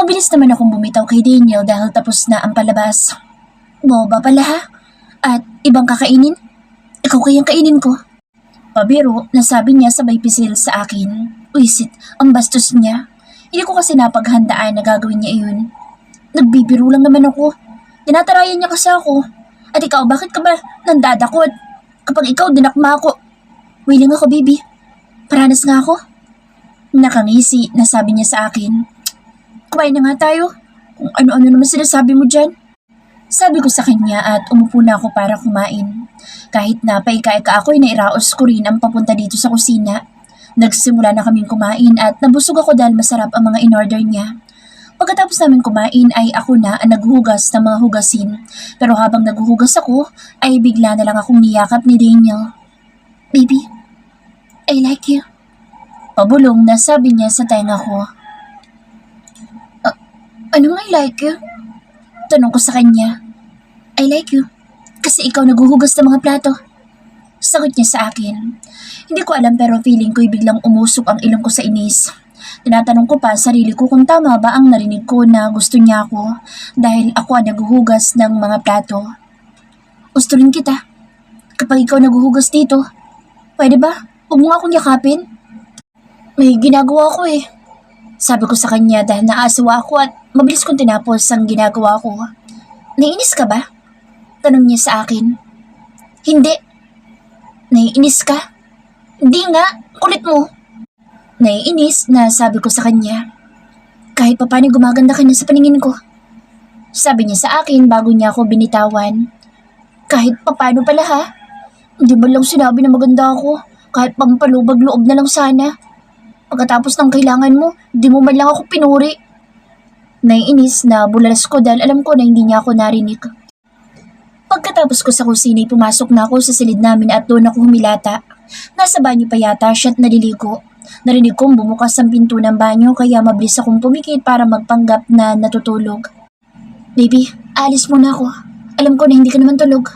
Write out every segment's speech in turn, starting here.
Mabilis naman akong bumitaw kay Daniel dahil tapos na ang palabas. Boba pala ha? At ibang kakainin? Ikaw kayang kainin ko? Pabiro na sabi niya sabay pisil sa akin. Wisit, ang bastos niya. Hindi ko kasi napaghandaan na gagawin niya iyon. Nagbibiro lang naman ako. Tinatarayan niya kasi ako. At ikaw, bakit ka ba nandadakot? Kapag ikaw dinakma ako, willing ako, baby. Paranas nga ako. Nakangisi na sabi niya sa akin. Kumain na nga tayo. Kung ano-ano naman sinasabi mo dyan. Sabi ko sa kanya at umupo na ako para kumain. Kahit na paika-ika ako'y nairaos ko rin ang papunta dito sa kusina. Nagsimula na kaming kumain at nabusog ako dahil masarap ang mga in-order niya. Pagkatapos namin kumain ay ako na ang naghuhugas ng mga hugasin. Pero habang naghuhugas ako ay bigla na lang akong niyakap ni Daniel. Baby, I like you. Pabulong na sabi niya sa tenga ko. Anong I like you? Tanong ko sa kanya. I like you. Kasi ikaw naghuhugas ng mga plato. Sagot niya sa akin. Hindi ko alam pero feeling ko'y biglang umusok ang ilong ko sa inis. Tinatanong ko pa sarili ko kung tama ba ang narinig ko na gusto niya ako dahil ako ang naghuhugas ng mga plato. Gusto rin kita. Kapag ikaw naghuhugas dito, pwede ba? Huwag mo nga akong yakapin. May ginagawa ko eh. Sabi ko sa kanya dahil naasawa ako at mabilis kong tinapos ang ginagawa ko. Naiinis ka ba? Tanong niya sa akin. Hindi. Naiinis ka? Hindi nga, kulit mo. Naiinis na sabi ko sa kanya. Kahit pa paano gumaganda ka na sa paningin ko. Sabi niya sa akin bago niya ako binitawan. Kahit pa paano pala ha? Hindi ba lang sinabi na maganda ako? Kahit pampalubag-loob na lang sana. Pagkatapos ng kailangan mo, di mo man lang ako pinuri. Naiinis na bulalas ko dahil alam ko na hindi niya ako narinig. Pagkatapos ko sa kusina, pumasok na ako sa silid namin at doon ako humilata. Nasa banyo pa yata siya at naliligo. Narinig kong bumukas ang pinto ng banyo kaya mabilis akong pumikit para magpanggap na natutulog. Baby, alis muna ako. Alam ko na hindi ka naman tulog.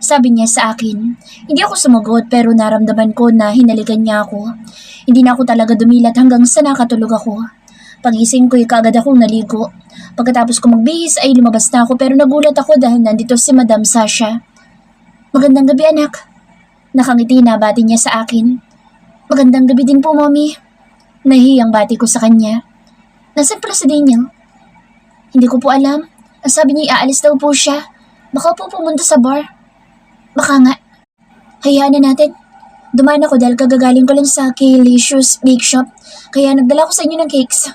Sabi niya sa akin. Hindi ako sumagot pero naramdaman ko na hinalikan niya ako. Hindi na ako talaga dumilat hanggang sa nakatulog ako. Pagising ko'y kaagad akong naligo. Pagkatapos ko magbihis ay lumabas na ako pero nagulat ako dahil nandito si Madam Sasha. Magandang gabi anak. Nakangiti na bati niya sa akin. Magandang gabi din po, Mommy. Nahihiyang bati ko sa kanya. Nasaan pala si Daniel? Hindi ko po alam. Ang sabi niya aalis daw po siya. Baka po pumunta sa bar. Baka nga. Hayaan na natin. Dumaan ako dahil kagagaling ko lang sa K-Licious Bake Shop. Kaya nagdala ko sa inyo ng cakes.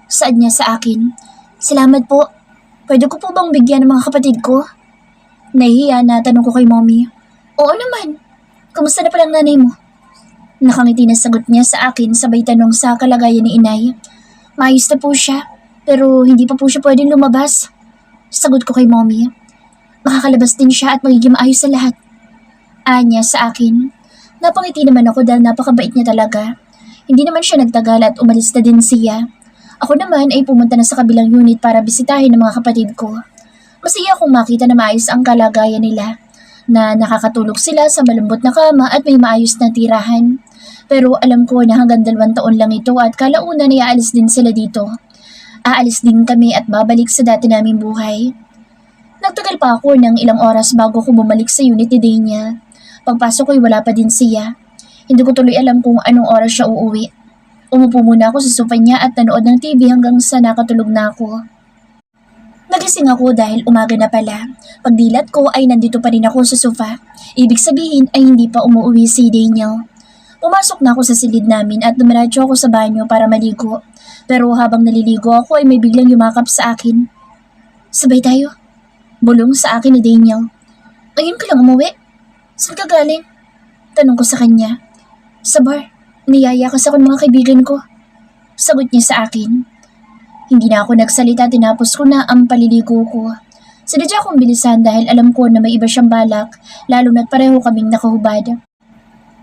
Saad niya sa akin. Salamat po. Pwede ko po bang bigyan ng mga kapatid ko? Nahihiya na tanong ko kay Mommy. Oo naman. Kamusta na palang nanay mo? Nakangiti na sagot niya sa akin sabay tanong sa kalagayan ni inay. Maayos na po siya, pero hindi pa po siya pwedeng lumabas. Sagot ko kay Mommy. Makakalabas din siya at magiging maayos sa lahat. Anya sa akin. Napangiti naman ako dahil napakabait niya talaga. Hindi naman siya nagtagal at umalis na din siya. Ako naman ay pumunta na sa kabilang unit para bisitahin ng mga kapatid ko. Masaya akong makita na maayos ang kalagayan nila, na nakakatulog sila sa malambot na kama at may maayos na tirahan. Pero alam ko na hanggang 2 taon lang ito at kalaunan ay aalis din sila dito. Aalis din kami at babalik sa dati naming buhay. Nagtagal pa ako ng ilang oras bago ko bumalik sa unit ni Daniel. Pagpasok ko'y wala pa din siya. Hindi ko tuloy alam kung anong oras siya uuwi. Umupo muna ako sa sofa niya at nanood ng TV hanggang sa nakatulog na ako. Nagising ako dahil umaga na pala. Pagdilat ko ay nandito pa rin ako sa sofa. Ibig sabihin ay hindi pa umuwi si Daniel. Pumasok na ako sa silid namin at dumiretso ako sa banyo para maligo. Pero habang naliligo ako ay may biglang yumakap sa akin. Sabay tayo. Bulong sa akin ni Daniel. Ngayon ka lang umuwi? Saan ka galing? Tanong ko sa kanya. Sa bar. Niyayakas ako ng mga kaibigan ko. Sagot niya sa akin. Hindi na ako nagsalita, tinapos ko na ang paliligo ko. Sinadya akong bilisan dahil alam ko na may iba siyang balak, lalo na't pareho kaming nakahubad.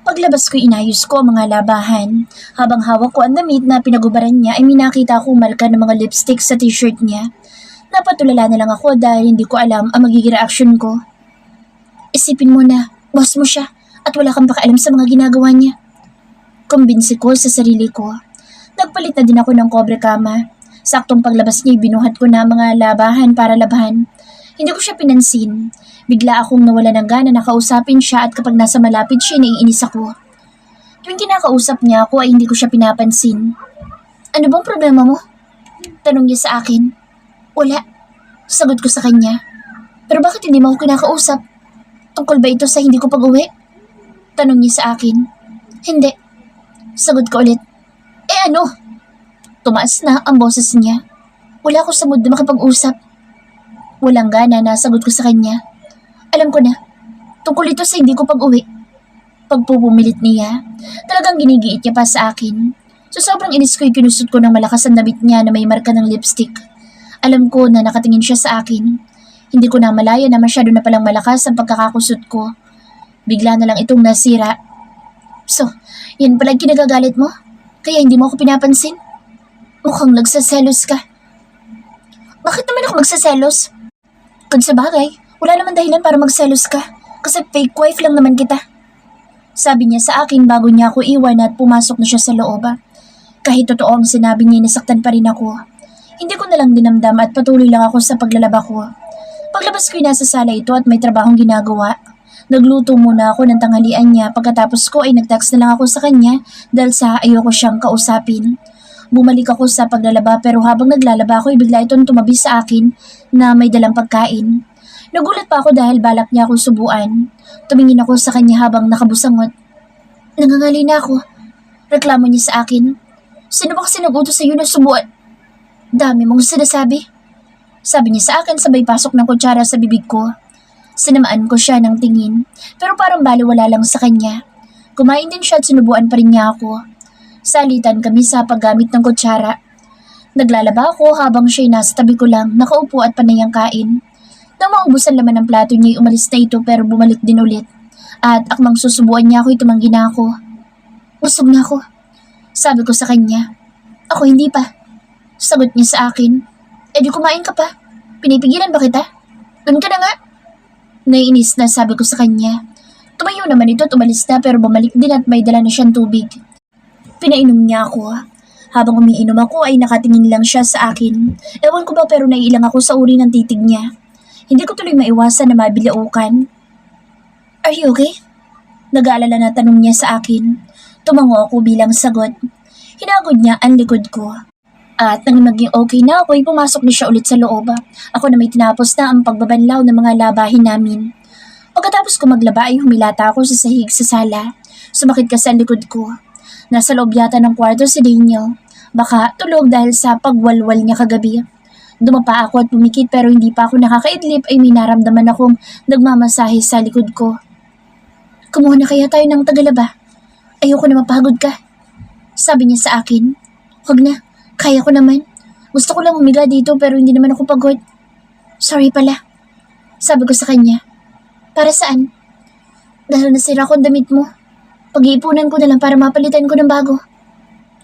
Paglabas ko inayos ko ang mga labahan. Habang hawak ko ang damit na pinagubaran niya ay minakita ko marka ng mga lipstick sa t-shirt niya. Napatulala na lang ako dahil hindi ko alam ang magiging reaksyon ko. Isipin mo na, boss mo siya at wala kang pakialam sa mga ginagawa niya. Kumbinsi ko sa sarili ko. Nagpalit na din ako ng kobre kama. Saktong paglabas niya, binuhat ko na mga labahan para labahan. Hindi ko siya pinansin. Bigla akong nawala ng gana na kausapin siya at kapag nasa malapit siya, naiinis ako. Tuwing kinakausap niya ako ay hindi ko siya pinapansin. Ano bang problema mo? Tanong niya sa akin. Wala. Sagot ko sa kanya. Pero bakit hindi mo ako kinakausap? Tungkol ba ito sa hindi ko pag-uwi? Tanong niya sa akin. Hindi. Sagot ko ulit. Ano? Tumaas na ang boses niya. Wala ako sa mood na makipag-usap. Walang gana na sagot ko sa kanya. Alam ko na. Tungkol ito sa hindi ko pag-uwi. Pagpupumilit niya, talagang ginigiit niya pa sa akin. So sobrang inis ko'y kinusot ko ng malakas ang damit niya na may marka ng lipstick. Alam ko na nakatingin siya sa akin. Hindi ko na malaya na masyado na palang malakas ang pagkakakusot ko. Bigla na lang itong nasira. So, yan pala kinagagalit mo? Kaya hindi mo ako pinapansin? Mukhang nagsaselos ka. Bakit naman ako magsaselos? Kung sa bagay, wala naman dahilan para magselos ka. Kasi fake wife lang naman kita. Sabi niya sa akin bago niya ako iwan at pumasok na siya sa loob. Kahit totoo ang sinabi niya, nasaktan pa rin ako. Hindi ko na lang dinamdam at patuloy lang ako sa paglalaba ko. Paglabas ko'y nasa sala ito at may trabahong ginagawa. Nagluto muna ako ng tanghalian niya, pagkatapos ko ay nag-text na lang ako sa kanya dahil sa ayoko siyang kausapin. Bumalik ako sa paglalaba pero habang naglalaba ako ay bigla itong tumabi sa akin na may dalang pagkain. Nagulat pa ako dahil balak niya akong subuan. Tumingin ako sa kanya habang nakabusangot. Nangangali na ako. Reklamo niya sa akin. Sino ba kasi nag-utos sa iyo na subuan? Dami mong sinasabi. Sabi niya sa akin sabay pasok ng kutsara sa bibig ko. Sinamaan ko siya ng tingin pero parang baliwala lang sa kanya. Kumain din siya at sinubuan pa rin niya ako. Salitan kami sa paggamit ng kutsara. Naglalaba ako habang siya'y nasa tabi ko lang, nakaupo at panay ang kain. Nang maubusan laman ng plato niya, umalis na ito pero bumalik din ulit. At akmang susubuan niya ako, tumanggi na ako. Busog na ako. Sabi ko sa kanya. Ako hindi pa. Sagot niya sa akin. Di kumain ka pa. Pinipigilan ba kita? Doon ka na nga. Naiinis na sabi ko sa kanya. Tumayo naman ito at umalis na pero bumalik din at may dala na siyang tubig. Pinainom niya ako. Habang umiinom ako ay nakatingin lang siya sa akin. Ewan ko ba pero naiilang ako sa uri ng titig niya. Hindi ko tuloy maiwasan na mabilaukan. Are you okay? Nag-aalala na tanong niya sa akin. Tumango ako bilang sagot. Hinagod niya ang likod ko. At nang maging okay na ako ay pumasok na siya ulit sa loob. Ako na may tinapos na ang pagbabanlaw ng mga labahin namin. Pagkatapos ko maglaba ay humilata ako sa sahig sa sala. Sumakit kasi ang likod ko. Nasa loob yata ng kwarto si Daniel. Baka tulog dahil sa pagwalwal niya kagabi. Dumapa ako at pumikit pero hindi pa ako nakakaidlip ay may naramdaman akong nagmamasahe sa likod ko. Kumuha na kaya tayo ng tagalaba? Ayoko na mapagod ka. Sabi niya sa akin. Huwag na, kaya ko naman. Gusto ko lang humiga dito pero hindi naman ako pagod. Sorry pala. Sabi ko sa kanya. Para saan? Dahil nasira ko ang damit mo. Pag-iipunan ko na lang para mapalitan ko ng bago.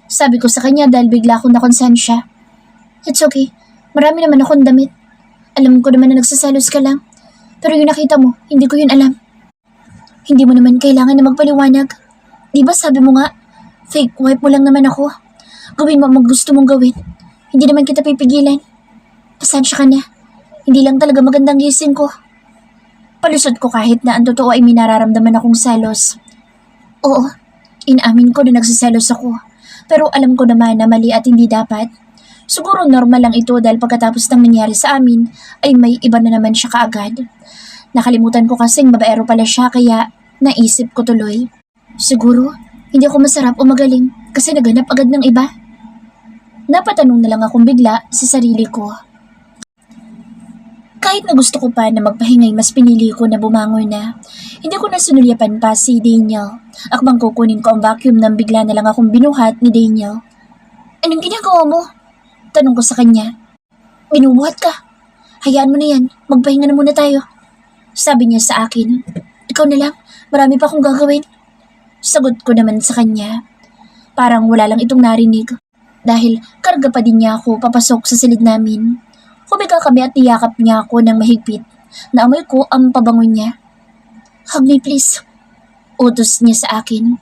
Sabi ko sa kanya dahil bigla akong nakonsensya. It's okay. Marami naman akong damit. Alam ko naman na nagsaselos ka lang. Pero yung nakita mo, hindi ko yun alam. Hindi mo naman kailangan na magpaliwanag. Di ba sabi mo nga, fake wife mo lang naman ako. Gawin mo ang gusto mong gawin. Hindi naman kita pipigilan. Pasensya ka na. Hindi lang talaga magandang gising ko. Palusot ko kahit na ang totoo ay may nararamdaman akong selos. Oo, inaamin ko na nagsiselos ako. Pero alam ko naman na mali at hindi dapat. Siguro normal lang ito dahil pagkatapos ng nangyari sa amin ay may iba na naman siya kaagad. Nakalimutan ko kasing babaero pala siya kaya naisip ko tuloy. Siguro, hindi ako masarap o magaling kasi naganap agad ng iba. Napatanong na lang akong bigla sa sarili ko. Kahit na gusto ko pa na magpahingay, mas pinili ko na bumangon na. Hindi ko na sinulyapan pa si Daniel. Akbang kukunin ko ang vacuum nang bigla na lang akong binuhat ni Daniel. Anong ginagawa mo? Tanong ko sa kanya. Binubuhat ka. Hayaan mo na yan. Magpahinga na muna tayo. Sabi niya sa akin. Ikaw na lang. Marami pa akong gagawin. Sagot ko naman sa kanya. Parang wala lang itong narinig. Dahil karga pa din niya ako papasok sa silid namin. Humiga kami at niyakap niya ako ng mahigpit. Naamoy ko ang pabango niya. Hug me please. Utos niya sa akin.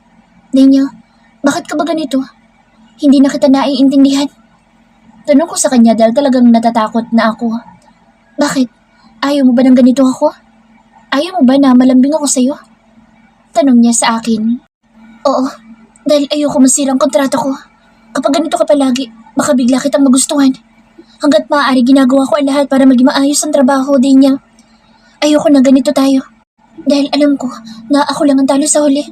Daniel, bakit ka ba ganito? Hindi na kita naiintindihan. Tanong ko sa kanya dahil talagang natatakot na ako. Bakit? Ayaw mo ba ng ganito ako? Ayaw mo ba na malambing ako sa'yo? Tanong niya sa akin. Oo, dahil ayoko masirang kontrata ko. Kapag ganito ka palagi, baka bigla kitang magustuhan. Hanggat maaari ginagawa ko ang lahat para maging maayos ang trabaho din niya. Ayoko na ganito tayo. Dahil alam ko na ako lang ang talo sa huli.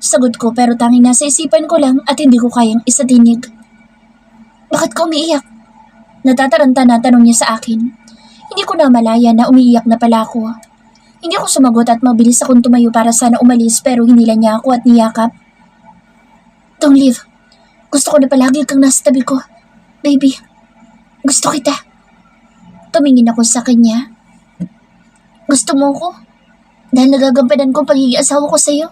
Sagot ko pero tanging nasa isipan ko lang at hindi ko kayang isatinig. Bakit ka umiiyak? Natataranta na tanong niya sa akin. Hindi ko na malaya na umiiyak na pala ako. Hindi ako sumagot at mabilis akong tumayo para sana umalis pero hinila niya ako at niyakap. Don't leave. Gusto ko na palagi kang nasa tabi ko. Baby, gusto kita. Tumingin ako sa kanya. Gusto mo ko? Dahil nagagampanan ko ang pagiging asawa ko sa'yo.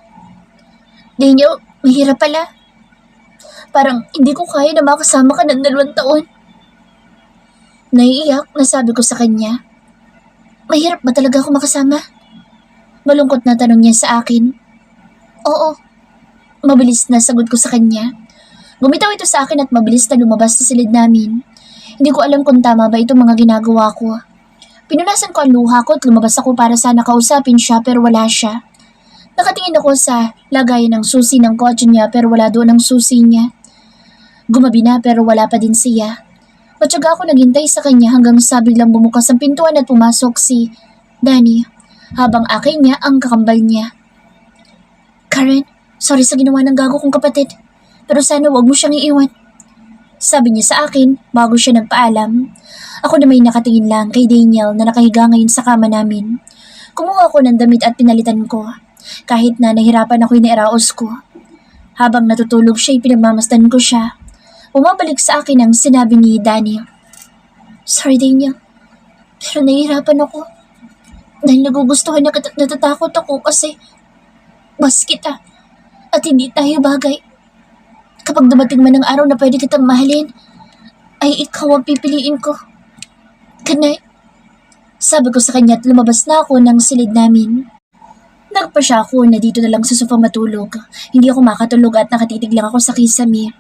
Daniel, mahirap pala. Parang hindi ko kaya na makasama ka ng 2 taon. Naiiyak na sabi ko sa kanya. Mahirap ba talaga ako makasama? Malungkot na tanong niya sa akin. Oo. Mabilis na sagot ko sa kanya. Bumitaw ito sa akin at mabilis na lumabas sa silid namin. Hindi ko alam kung tama ba itong mga ginagawa ko. Pinunasan ko ang luha ko at lumabas ako para sana kausapin siya pero wala siya. Nakatingin ako sa lagayan ng susi ng kotse niya pero wala doon ang susi niya. Gumabi na pero wala pa din siya. Matyaga ako naghintay sa kanya hanggang sa biglang bumukas ang pintuan at pumasok si Danny habang akin niya ang kakambal niya. Karen, sorry sa ginawa ng gago kong kapatid pero sana wag mo siyang iiwan. Sabi niya sa akin bago siya nagpaalam. Ako na may nakatingin lang kay Daniel na nakahiga ngayon sa kama namin. Kumuha ako ng damit at pinalitan ko. Kahit na nahirapan ako'y nairaos ko. Habang natutulog siya'y pinagmamasdan ko siya. Bumabalik sa akin ang sinabi ni Danny. Sorry Daniel, pero nahihirapan ako. Dahil nagugustuhan na at natatakot ako kasi bas kita at hindi tayo bagay. Kapag dumating man ang araw na pwede kitang mahalin, ay ikaw ang pipiliin ko. Good night. Sabi ko sa kanya at lumabas na ako ng silid namin. Nagpasya ako na dito na lang sa sofa matulog. Hindi ako makatulog at nakatitig lang ako sa kisame.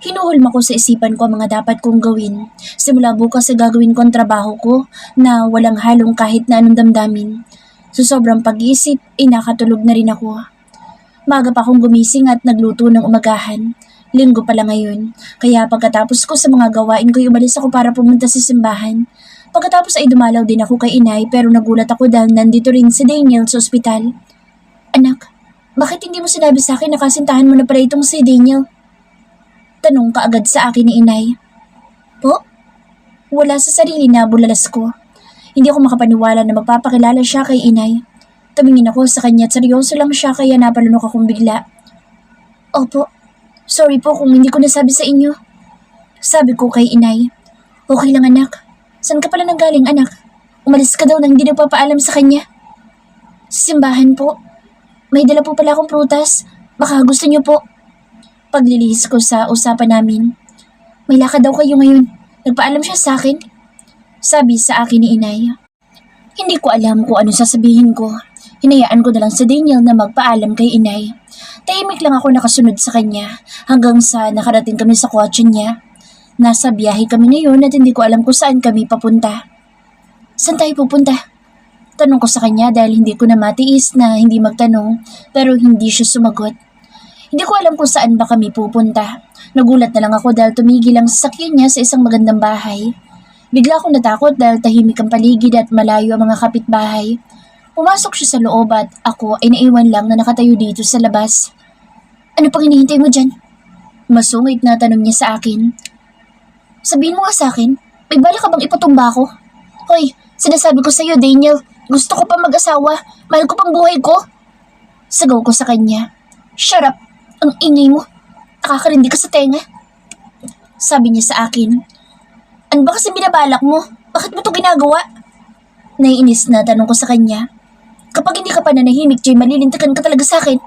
Hinuhulma ko sa isipan ko ang mga dapat kong gawin. Simula bukas sa gagawin ko ang trabaho ko na walang halong kahit na anong damdamin. Sa sobrang pag-iisip, nakatulog na rin ako. Maga pa akong gumising at nagluto ng umagahan. Linggo pala ngayon. Kaya pagkatapos ko sa mga gawain ko'y umalis ako para pumunta sa simbahan. Pagkatapos ay dumalaw din ako kay inay pero nagulat ako dahil nandito rin si Daniel sa ospital. Anak, bakit hindi mo sinabi sa akin na kasintahan mo na pala itong si Daniel? Tanong kaagad sa akin ni inay. Po? Wala sa sarili na bulalas ko. Hindi ako makapaniwala na magpapakilala siya kay inay. Tumingin ako sa kanya at seryoso lang siya kaya napalunok akong bigla. Opo, sorry po kung hindi ko nasabi sa inyo. Sabi ko kay inay. Okay lang anak. Saan ka pala nanggaling anak? Umalis ka daw nang hindi nagpapaalam sa kanya. Sa simbahan po. May dala po pala akong prutas. Baka gusto niyo po. Paglilihis ko sa usapan namin. May lakad daw kayo ngayon. Nagpaalam siya sa akin. Sabi sa akin ni inay. Hindi ko alam kung ano sasabihin ko. Hinayaan ko na lang sa Daniel na magpaalam kay inay. Tahimik lang ako nakasunod sa kanya hanggang sa nakarating kami sa kotse niya. Nasa biyahe kami ngayon at hindi ko alam kung saan kami papunta. Saan tayo pupunta? Tanong ko sa kanya dahil hindi ko na matiis na hindi magtanong pero hindi siya sumagot. Hindi ko alam kung saan ba kami pupunta. Nagulat na lang ako dahil tumigil ang sasakyan niya sa isang magandang bahay. Bigla akong natakot dahil tahimik ang paligid at malayo ang mga kapitbahay. Pumasok siya sa loob at ako ay naiwan lang na nakatayo dito sa labas. Ano pang hinihintay mo dyan? Masungit na tanong niya sa akin. Sabihin mo nga sa akin, may bala ka bang ipatumba ko? Hoy, sinasabi ko sa'yo Daniel, gusto ko pa mag-asawa, mahal ko pang buhay ko. Sagaw ko sa kanya. Shut up, ang ingay mo. Nakakarindi ka sa tenga. Sabi niya sa akin. Ano ba kasi binabalak mo? Bakit mo to ginagawa? Naiinis na tanong ko sa kanya. Kapag hindi ka pa nanahimik, Jay, malilintikan ka talaga sa akin.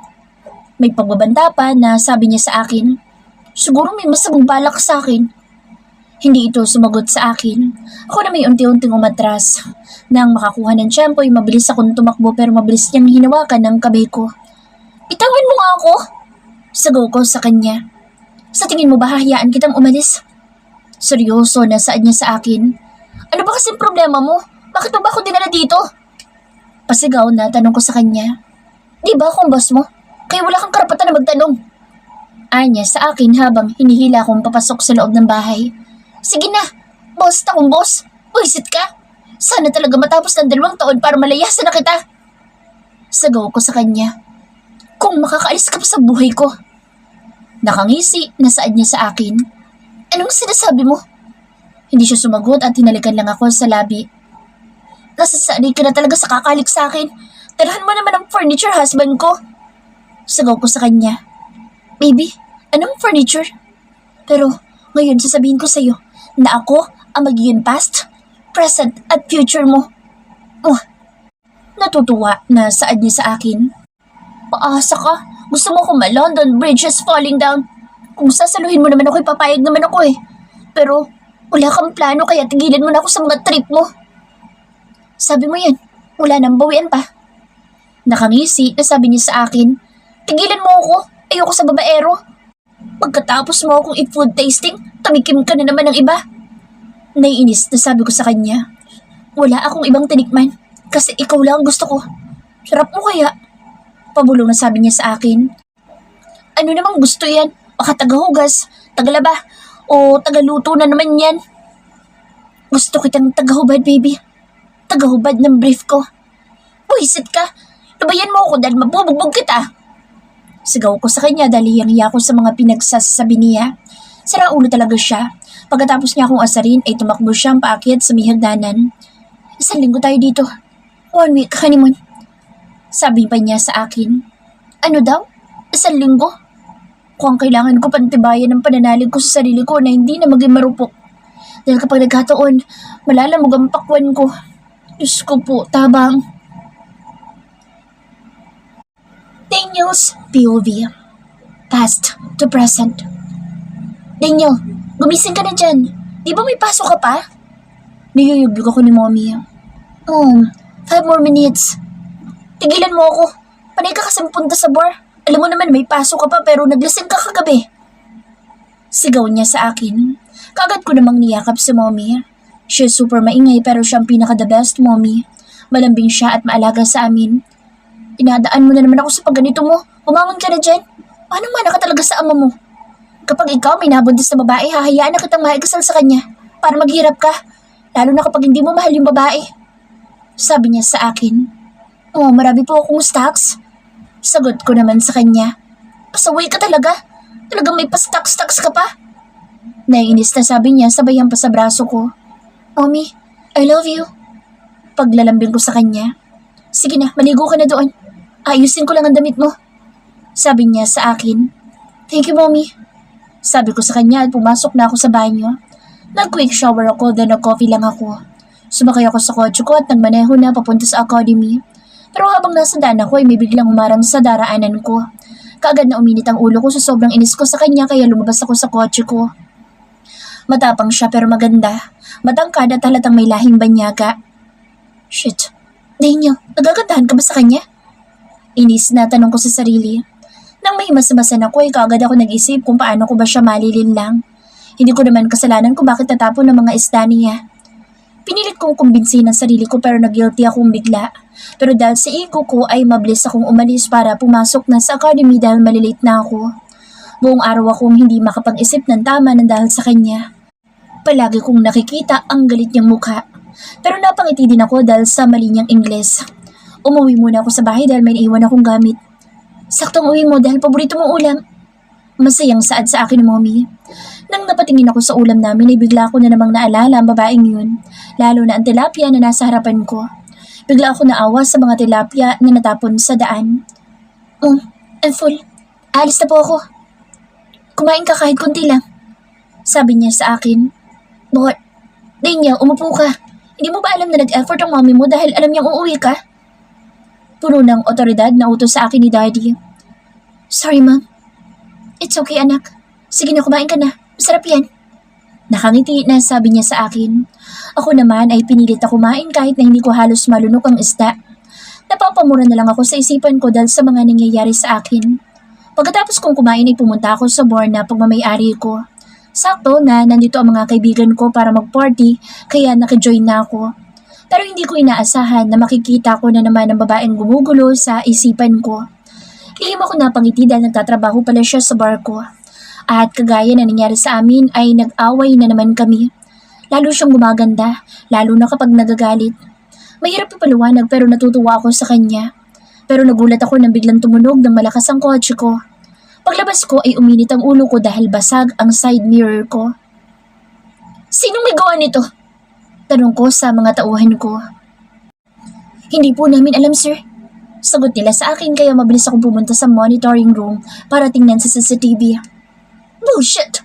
May pagbabanta pa na sabi niya sa akin. Siguro may masamang balak ka sa akin. Hindi ito sumagot sa akin. Ako na may unti-unting umatras. Nang makakuha ng tiyempo ay mabilis akong tumakbo pero mabilis niyang hinawakan ng kamay ko. Bitawan mo nga ako! Sagaw ko sa kanya. Sa tingin mo ba hahayaan kitang umalis? Seryoso na saad niya sa akin. Ano ba kasing problema mo? Bakit mo ba ako dinala dito? Pasigaw na tanong ko sa kanya. Di ba akong boss mo? Kaya wala kang karapatan na magtanong. Anya sa akin habang hinihila akong papasok sa loob ng bahay. Sige na, boss na akong boss. Buisit ka. Sana talaga matapos ng 2 taon para malayasan na kita. Sagaw ko sa kanya. Kung makakaalis ka pa sa buhay ko. Nakangisi na saad niya sa akin. Anong sinasabi mo? Hindi siya sumagot at hinalikan lang ako sa labi. Nasasanay ka na talaga sa kakalik sa akin. Tirahan mo naman ang furniture husband ko. Sagaw ko sa kanya. Baby, anong furniture? Pero ngayon sasabihin ko sa'yo na ako ang magiging past, present at future mo. Oh, natutuwa na saad niya sa akin. Paasa ka, gusto mo kung ma-London Bridge is falling down. Kung sasaluhin mo naman ako, ipapayag naman ako eh. Pero wala kang plano kaya tigilan mo na ako sa mga trip mo. Sabi mo yan, wala nang bawian pa. Nakangisi na sabi niya sa akin, tigilan mo ako, ayoko sa babaero. Pagkatapos mo akong i-food tasting, tamikim ka na naman ng iba. Naiinis na sabi ko sa kanya, wala akong ibang tinikman kasi ikaw lang ang gusto ko. Sarap mo kaya? Pabulong na sabi niya sa akin. Ano namang gusto yan? Baka tagahugas, tagalaba, o tagaluto na naman yan. Gusto kitang tagahubad, baby. Tagahubad ng brief ko. Buisit ka. Lubayan mo ako dahil mabubugbog kita. Sigaw ko sa kanya dahil hiyang-hiya ko sa mga pinagsasabi niya. Sira ulo talaga siya. Pagkatapos niya akong asarin ay tumakbo siyang paakyat sa may hagdanan. 1 linggo tayo dito. 1 week honeymoon. Sabi pa niya sa akin. Ano daw? 1 linggo? Kung kailangan ko pantibayan ng pananalig ko sa sarili ko na hindi na maging marupok. Dahil kapag nagkataon, malalamog ang pakwan ko. Diyos ko po, tabang. Daniel's POV. Past to present. Daniel, gumising ka na dyan. Di ba may pasok ka pa? Niyuyugyug ako ni Mommy. 5 more minutes. Tigilan mo ako. Panay ka kasing punta sa bar. Alam mo naman may pasok ka pa pero naglasing ka kagabi. Sigaw niya sa akin. Kagad ko namang niyakap si Mommy. Siya super maingay pero siyang pinaka-the best, Mommy. Malambing siya at maalaga sa amin. Inadaan mo na naman ako sa pagganito mo. Umangon ka na dyan. Paano mana ka talaga sa ama mo? Kapag ikaw may nabuntis na babae, hahayaan na kitang maikasal sa kanya para maghirap ka. Lalo na kapag hindi mo mahal yung babae. Sabi niya sa akin. Marami po akong stocks. Sagot ko naman sa kanya. Pasaway ka talaga. Talagang may pa-stocks ka pa. Naiinis na sabi niya sabayan pa sa braso ko. Mommy, I love you. Paglalambing ko sa kanya. Sige na, maligo ka na doon. Ayusin ko lang ang damit mo. Sabi niya sa akin. Thank you, Mommy. Sabi ko sa kanya at pumasok na ako sa banyo. Nag-quick shower ako, then nag-coffee lang ako. Sumakay ako sa kotse ko at nagmaneho na papunta sa academy. Pero habang nasa daan ako ay may biglang humarang sa daraanan ko. Kaagad na uminit ang ulo ko sa sobrang inis ko sa kanya kaya lumabas ako sa kotse ko. Matapang siya pero maganda. Matangkad at halatang may lahing banyaga. Shit. Daniel, nagagandahan ka ba sa kanya? Inis na tanong ko sa sarili. Nang may masamasan ako ay kaagad ako nag-isip kung paano ko ba siya malilin lang. Hindi ko naman kasalanan kung bakit natapon ng mga isda niya. Pinilit kong kumbinsin ang sarili ko pero nag-guilty akong bigla. Pero dahil sa ego ko ay mabilis akong umalis para pumasok na sa academy dahil malilate na ako. Buong araw akong hindi makapag-isip ng tama ng dahil sa kanya. Palagi kong nakikita ang galit niyang mukha. Pero napangiti din ako dahil sa mali niyang Ingles. Umuwi muna ako sa bahay dahil may naiwan akong gamit. Saktong uwi mo dahil paborito mong ulam. Masayang saad sa akin ni Mommy. Nang napatingin ako sa ulam namin ay bigla ko na namang naalala ang babaeng yun. Lalo na ang tilapia na nasa harapan ko. Bigla ako naawa sa mga tilapia na natapon sa daan. I'm full. Alis na po ako. Kumain ka kahit kunti lang. Sabi niya sa akin. But, Daniel, umupo ka. Hindi mo ba alam na nag-effort ang mommy mo dahil alam niyang uuwi ka? Puno ng otoridad na utos sa akin ni Daddy. Sorry, Mom. It's okay, anak. Sige na, kumain ka na. Masarap yan. Nakangiti na sabi niya sa akin. Ako naman ay pinilit na kumain kahit na hindi ko halos malunok ang isda. Napapamura na lang ako sa isipan ko dahil sa mga nangyayari sa akin. Pagkatapos kong kumain ay pumunta ako sa bar na pagmamay-ari ko. Sakto na nandito ang mga kaibigan ko para mag-party kaya nakajoin na ako. Pero hindi ko inaasahan na makikita ko na naman ang babaeng gumugulo sa isipan ko. Lihim ako napangiti dahil nagtatrabaho pala siya sa bar ko. At kagaya na nangyari sa amin ay nag-away na naman kami. Lalo siyang gumaganda, lalo na kapag nagagalit. Mahirap ipaliwanag pero natutuwa ako sa kanya. Pero nagulat ako nang biglang tumunog ng malakas ang kotse ko. Paglabas ko ay uminit ang ulo ko dahil basag ang side mirror ko. Sinong may gawa nito? Tanong ko sa mga tauhan ko. Hindi po namin alam, sir. Sagot nila sa akin kaya mabilis akong pumunta sa monitoring room para tingnan sa CCTV. Bullshit!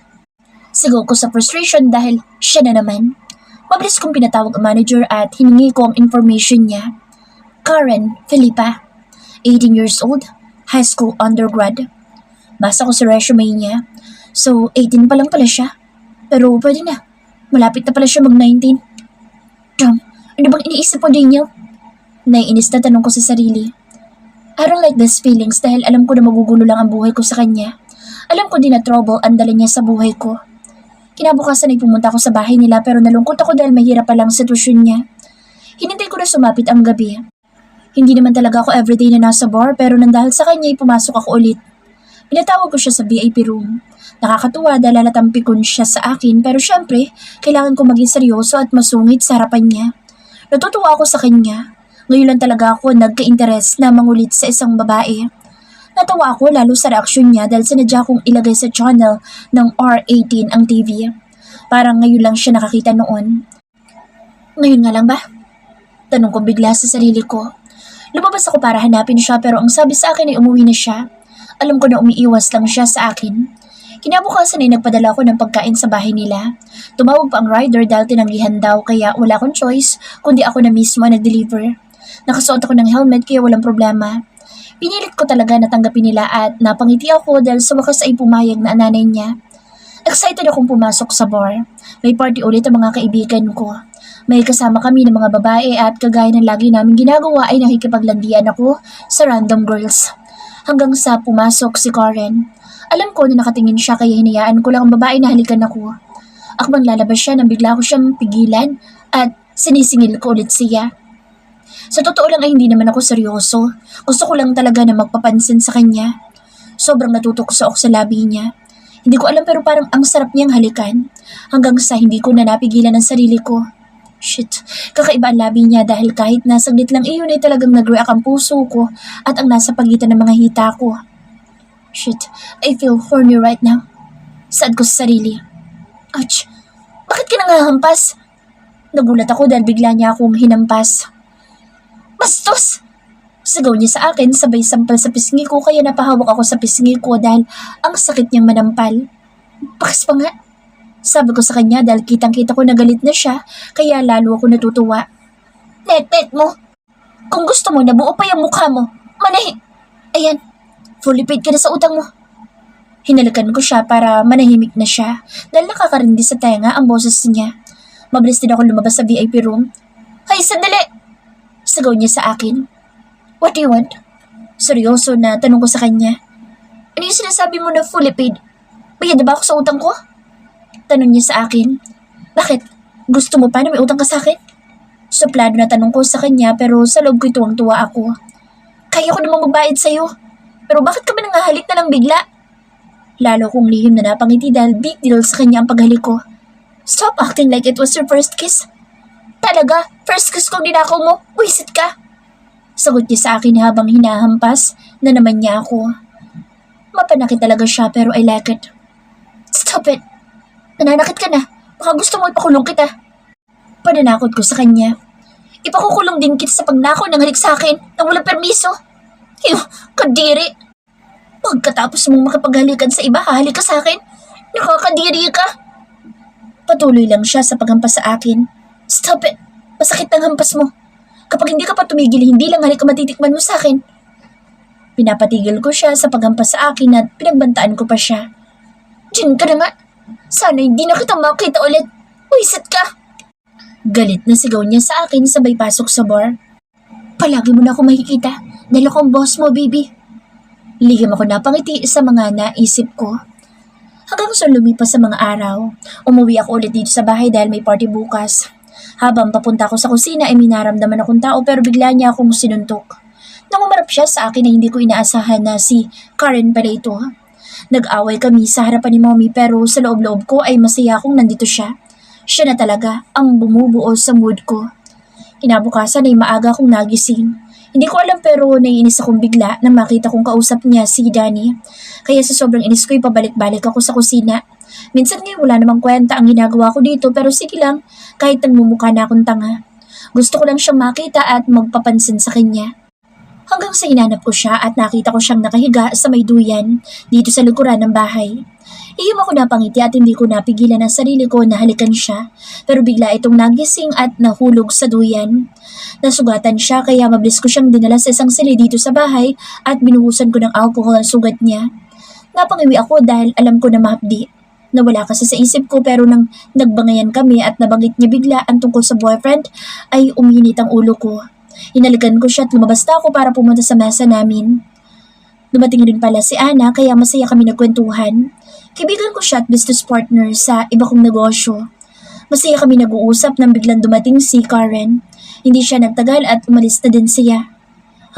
Sigaw ko sa frustration dahil siya na naman. Mabilis kong pinatawag ang manager at hiningi ko ang information niya. Karen Filipa, 18 years old, high school undergrad. Basa ko sa resume niya. So, 18 pa lang pala siya. Pero pwede na. Malapit na pala siya mag-19. Damn, ano bang iniisip mo, Daniel? Naiinis na tanong ko sa sarili. I don't like these feelings dahil alam ko na magugulo lang ang buhay ko sa kanya. Alam ko din na trouble ang dala niya sa buhay ko. Kinabukasan ay pumunta ako sa bahay nila pero nalungkot ako dahil mahirap pa lang ang sitwasyon niya. Hinintay ko na sumapit ang gabi. Hindi naman talaga ako everyday na nasa bar pero nang dahil sa kanya ay pumasok ako ulit. Pinatawag ko siya sa VIP room. Nakakatuwa dahil lalatampikon siya sa akin pero syempre, kailangan ko maging seryoso at masungit sa harapan niya. Natutuwa ako sa kanya. Ngayon lang talaga ako nagka-interes na mangulit sa isang babae. Natawa ako lalo sa reaksyon niya dahil sinadya kong ilagay sa channel ng R18 ang TV. Parang ngayon lang siya nakakita noon. Ngayon nga lang ba? Tanong ko bigla sa sarili ko. Lumabas ako para hanapin siya pero ang sabi sa akin ay umuwi na siya. Alam ko na umiiwas lang siya sa akin. Kinabukasan ay nagpadala ko ng pagkain sa bahay nila. Tumawag pa ang rider dahil tinanggihan daw kaya wala akong choice kundi ako na mismo nag-deliver. Nakasuot ako ng helmet kaya walang problema. Pinilit ko talaga na tanggapin nila at napangiti ako dahil sa wakas ay pumayag na nanay niya. Excited akong pumasok sa bar. May party ulit ang mga kaibigan ko. May kasama kami ng mga babae at kagaya ng lagi namin ginagawa ay nakikipaglandian ako sa random girls. Hanggang sa pumasok si Karen. Alam ko na nakatingin siya kaya hinayaan ko lang ang babae na halikan ako. Akbang lalabas siya nang bigla ko siyang pigilan at sinisingil ko ulit siya. Sa totoo lang ay hindi naman ako seryoso. Gusto ko lang talaga na magpapansin sa kanya. Sobrang natutukso ako sa labi niya. Hindi ko alam pero parang ang sarap niyang halikan. Hanggang sa hindi ko na napigilan ang sarili ko. Shit, kakaiba ang labi niya dahil kahit na saglit lang iyon ay talagang nag-react ang puso ko at ang nasa pagitan ng mga hita ko. Shit, I feel horny right now. Sad ko sa sarili. Ouch, bakit ka nangahampas? Nagulat ako dahil bigla niya akong hinampas. Bastos! Sigaw niya sa akin sabay sampal sa pisngi ko kaya napahawak ako sa pisngi ko dahil ang sakit niyang manampal. Bakas pa nga. Sabi ko sa kanya dahil kitang-kita ko na galit na siya kaya lalo ako natutuwa. Net mo! Kung gusto mo nabuo pa yung mukha mo, manahi! Ayan, fully paid ka na sa utang mo. Hinalakan ko siya para manahimik na siya dahil nakakarindi sa tenga ang boses niya. Mabilis din ako lumabas sa VIP room. Hay, sandali! Sigaw niya sa akin. What do you want? Seryoso na tanong ko sa kanya. Ano yung sinasabi mo na fully paid? Bayad na ba ako sa utang ko? Tanong niya sa akin. Bakit? Gusto mo pa na may utang ka sa akin? Suplado na tanong ko sa kanya pero sa loob ko'y tuwang-tuwa ako. Kaya ko namang magbayad sa'yo. Pero bakit ka ba nangahalik na lang bigla? Lalo kong lihim na napangiti dahil big deal sa kanya ang paghalik ko. Stop acting like it was your first kiss. Talaga? First kiss kong dinakaw mo? Wisit ka? Sagot niya sa akin habang hinahampas na naman niya ako. Mapanakit talaga siya pero I like it. Stop it! Nananakit ka na. Baka gusto mo ipakulong kita. Pananakot ko sa kanya. Ipakukulong din kita sa pagnakaw ng halik sa akin nang walang permiso. Ew, kadiri! Pagkatapos mong makapaghalikan sa iba, hahalik ka sa akin? Nakakadiri ka! Patuloy lang siya sa paghampas sa akin. Stop it! Masakit ang hampas mo. Kapag hindi ka pa tumigil, hindi lang halik ka matitikman mo sa akin. Pinapatigil ko siya sa paghampas sa akin at pinagbantaan ko pa siya. Diyan ka na nga. Sana hindi na kita makita ulit. Wisit ka! Galit na sigaw niya sa akin sabay pasok sa bar. Palagi mo na ako makikita dahil ako ang boss mo, baby. Lihim ako napangiti sa mga naisip ko. Hanggang sa lumipas sa mga araw, umuwi ako ulit dito sa bahay dahil may party bukas. Habang papunta ako sa kusina ay minaramdaman akong tao pero bigla niya akong sinuntok. Nang umarap siya sa akin na hindi ko inaasahan na si Karen pala ito. Nag-away kami sa harapan ni Mommy pero sa loob-loob ko ay masaya akong nandito siya. Siya na talaga ang bumubuo sa mood ko. Kinabukasan ay maaga akong nagising. Hindi ko alam pero naiinis akong bigla nang makita kong kausap niya si Danny. Kaya sa sobrang inis ko ay pabalik-balik ako sa kusina. Minsan ngayon wala namang kwenta ang ginagawa ko dito pero sige lang kahit nagmumukha na akong tanga. Gusto ko lang siyang makita at magpapansin sa kanya. Hanggang sa hinanap ko siya at nakita ko siyang nakahiga sa may duyan dito sa likuran ng bahay. Ihim ako napangiti at hindi ko napigilan ang sarili ko na halikan siya pero bigla itong nagising at nahulog sa duyan. Nasugatan siya kaya mabilis ko siyang dinala sa isang sili dito sa bahay at binuhusan ko ng alcohol ang sugat niya. Napangiwi ako dahil alam ko na mahapdi. Nawala kasi sa isip ko pero nang nagbangayan kami at nabanggit niya bigla ang tungkol sa boyfriend ay uminit ang ulo ko. Hinalikan ko siya at lumabas na ako para pumunta sa mesa namin. Dumating rin pala si Ana kaya masaya kami nagkwentuhan. Kaibigan ko siya at business partner sa iba kong negosyo. Masaya kami nag-uusap nang biglang dumating si Karen. Hindi siya nagtagal at umalis na din siya.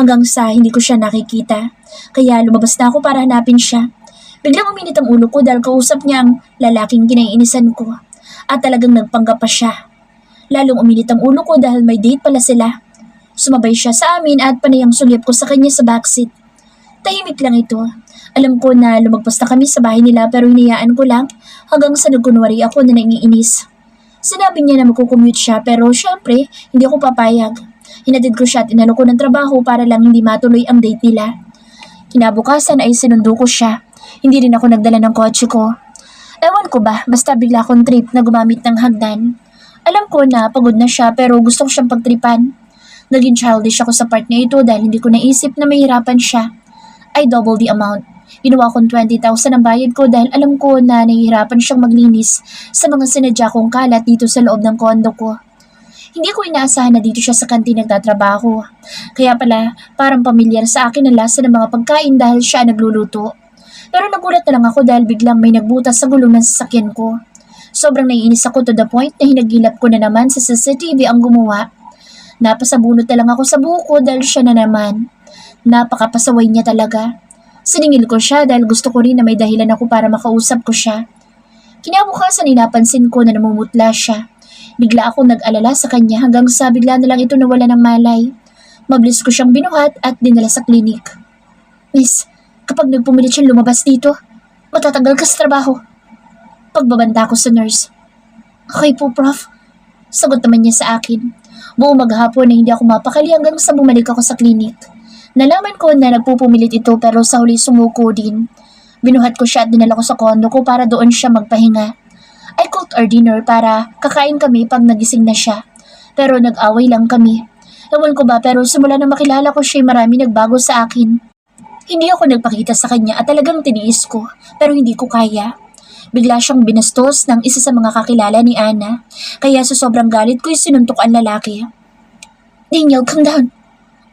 Hanggang sa hindi ko siya nakikita. Kaya lumabas na ako para hanapin siya. Biglang uminit ang ulo ko dahil kausap niya ang lalaking kinaiinisan ko. At talagang nagpanggap pa siya. Lalong uminit ang ulo ko dahil may date pala sila. Sumabay siya sa amin at panayang sulyap ko sa kanya sa backseat. Tahimik lang ito. Alam ko na lumagpas na kami sa bahay nila pero hinayaan ko lang hanggang sa nagkunwari ako na naiinis. Sinabi niya na magkukommute siya pero syempre hindi ako papayag. Hinatid ko siya at inalo ko ng trabaho para lang hindi matuloy ang date nila. Kinabukasan ay sinundo ko siya. Hindi rin ako nagdala ng kotse ko. Ewan ko ba, basta bigla akong trip na gumamit ng hagdan. Alam ko na pagod na siya pero gusto ko siyang pagtripan. Naging childish ako sa part na ito dahil hindi ko naisip na mahirapan siya. I double the amount. Ginawa kong 20,000 ang bayad ko dahil alam ko na nahihirapan siyang maglinis sa mga sinadya kong kalat dito sa loob ng kondo ko. Hindi ko inaasahan na dito siya sa kantin nagtatrabaho. Kaya pala parang pamilyar sa akin ang lasa ng mga pagkain dahil siya nagluluto. Pero nagulat na lang ako dahil biglang may nagbutas sa gulong ng sasakyan ko. Sobrang naiinis ako to the point na hinagilap ko na naman sa CCTV ang gumawa. Napasabunot na lang ako sa buko dahil siya na naman. Napakapasaway niya talaga. Siningil ko siya dahil gusto ko rin na may dahilan ako para makausap ko siya. Kinabukasan napansin ko na namumutla siya. Bigla ako nag-alala sa kanya hanggang sa bigla na lang ito nawala ng malay. Mabilis ko siyang binuhat at dinala sa klinik. Miss, kapag nagpumilit siyang lumabas dito, matatanggal ka sa trabaho. Pagbabanta ko sa nurse. Okay po, Prof. Sagot naman niya sa akin. Buong maghapon na hindi ako mapakali hanggang sa bumalik ako sa klinik. Nalaman ko na nagpupumilit ito pero sa huli sumuko din. Binuhat ko siya at dinala ko sa kondo ko para doon siya magpahinga. I cooked our dinner para kakain kami pag nagising na siya. Pero nag-away lang kami. Ewan ko ba pero simula na makilala ko siya marami nagbago sa akin. Hindi ako nagpakita sa kanya at talagang tiniis ko pero hindi ko kaya. Bigla siyang binastos ng isa sa mga kakilala ni Ana. Kaya sa sobrang galit ko'y sinuntok ang lalaki. Daniel, calm down.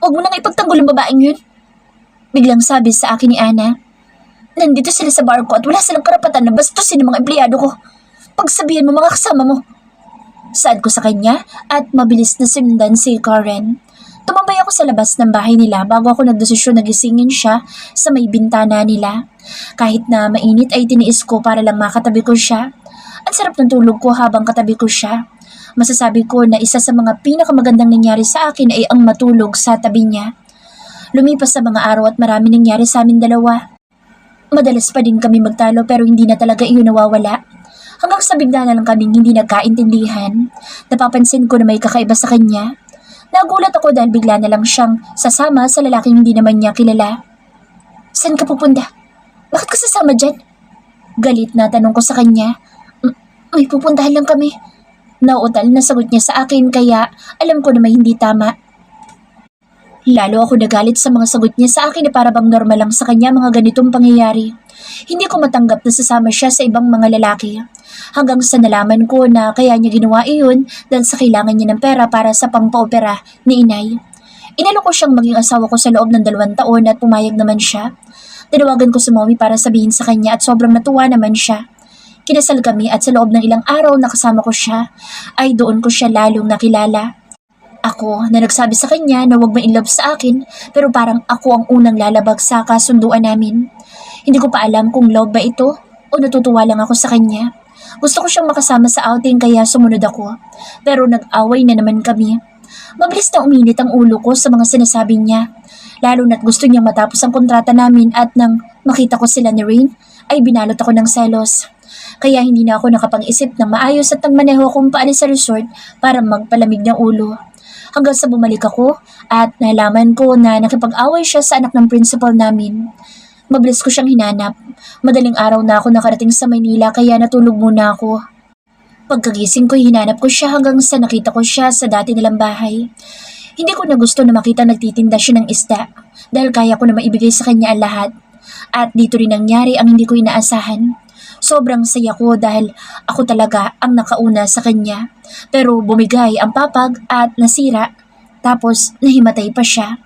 Huwag mo nang ipagtanggol ang babaeng yun. Biglang sabi sa akin ni Ana. Nandito sila sa bar ko at wala silang karapatan na bastusin ang mga empleyado ko. Pagsabihan mo mga kasama mo. Saad ko sa kanya at mabilis na sinundan si Karen. Tumambay ako sa labas ng bahay nila bago ako nagdesisyon na gisingin siya sa may bintana nila. Kahit na mainit ay tiniis ko para lang makatabi ko siya. Ang sarap ng tulog ko habang katabi ko siya. Masasabi ko na isa sa mga pinakamagandang nangyari sa akin ay ang matulog sa tabi niya. Lumipas sa mga araw at marami nangyari sa amin dalawa. Madalas pa din kami magtalo pero hindi na talaga iyon nawawala. Hanggang sa bigla na lang kaming hindi nagkaintindihan. Napapansin ko na may kakaiba sa kanya. Nagulat ako dahil bigla na lang siyang sasama sa lalaking hindi naman niya kilala. Saan ka pupunta? Bakit ka sasama dyan? Galit na tanong ko sa kanya. May pupuntahan lang kami. Nauutal na sagot niya sa akin kaya alam ko na may hindi tama. Lalo ako nagalit sa mga sagot niya sa akin na para bang normal lang sa kanya mga ganitong pangyayari. Hindi ko matanggap na sasama siya sa ibang mga lalaki. Hanggang sa nalaman ko na kaya niya ginawa iyon dahil sa kailangan niya ng pera para sa pangpaopera ni inay. Inalo ko siyang maging asawa ko sa loob ng 2 taon at pumayag naman siya. Tinawagan ko si mommy para sabihin sa kanya at sobrang natuwa naman siya. Kinasal kami at sa loob ng ilang araw na kasama ko siya, ay doon ko siya lalong nakilala. Ako na nagsabi sa kanya na huwag ma-inlove sa akin pero parang ako ang unang lalabag sa kasunduan namin. Hindi ko pa alam kung love ba ito o natutuwa lang ako sa kanya. Gusto ko siyang makasama sa outing kaya sumunod ako. Pero nag-away na naman kami. Mabilis na uminit ang ulo ko sa mga sinasabi niya. Lalo na't gusto niyang matapos ang kontrata namin at nang makita ko sila ni Rain, ay binalot ako ng selos. Kaya hindi na ako nakapag-isip ng maayos at nagmaneho akong paalis sa resort para magpalamig ng ulo. Hanggang sa bumalik ako at nalaman ko na nakipag-away siya sa anak ng principal namin. Mabilis ko siyang hinanap. Madaling araw na ako nakarating sa Maynila kaya natulog muna ako. Pagkagising ko, hinanap ko siya hanggang sa nakita ko siya sa dati nilang bahay. Hindi ko na gusto na makita nagtitinda siya ng isda dahil kaya ko na maibigay sa kanya ang lahat. At dito rin nangyari ang hindi ko inaasahan. Sobrang saya ko dahil ako talaga ang nakauna sa kanya. Pero bumigay ang papag at nasira, tapos nahimatay pa siya.